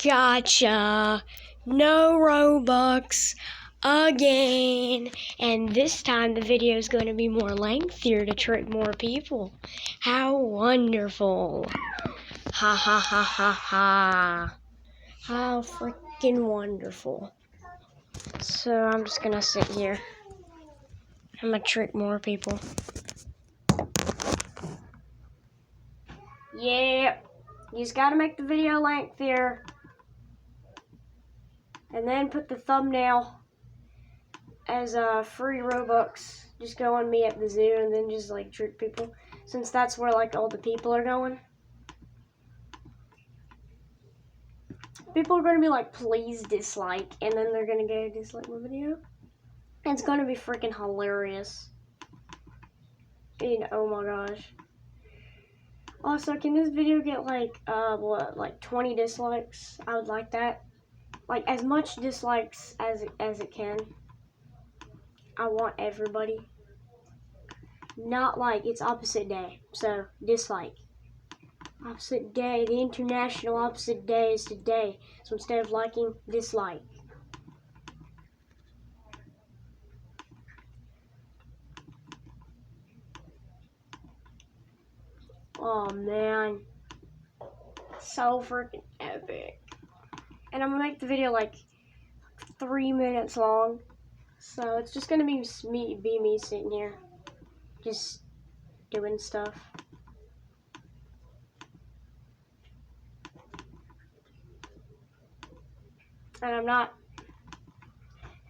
Gotcha. No Robux again. And this time the video is going to be more lengthier to trick more people. How wonderful. Ha ha ha ha ha. How freaking wonderful. So I'm just going to sit here. I'm going to trick more people. Yeah. You just got to make the video lengthier. And then put the thumbnail as free Robux. Just go on me at the zoo and then just like trick people. Since that's where like all the people are going. People are going to be like, please dislike. And then they're going to go dislike my video. And it's going to be freaking hilarious. And oh my gosh. Also, can this video get like, like 20 dislikes? I would like that. Like as much dislikes as it can. I want everybody. Not like it's opposite day, so dislike. Opposite day, the international opposite day is today. So instead of liking, dislike. Oh man, so freaking epic. And I'm gonna make the video like 3 minutes long. So it's just gonna be me sitting here, just doing stuff. And I'm not.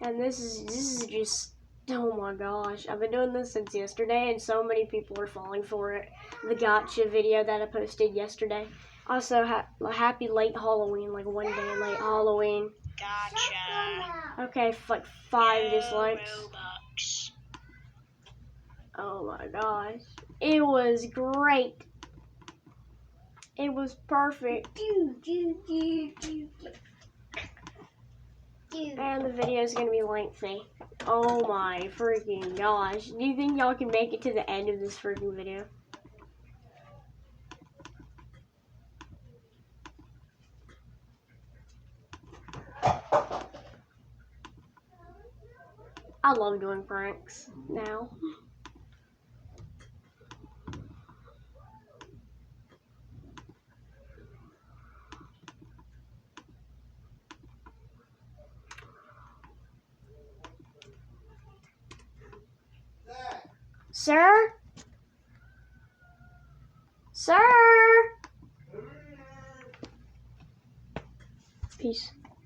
And this is just, oh my gosh. I've been doing this since yesterday, and so many people are falling for it. The gotcha video that I posted yesterday. Also, happy late Halloween, like 1 day late Halloween. Gotcha. Okay, like 5 dislikes. ROBUX. Oh my gosh. It was great. It was perfect. And the video is going to be lengthy. Oh my freaking gosh. Do you think y'all can make it to the end of this freaking video? I love doing pranks now. Sir? Sir? Peace.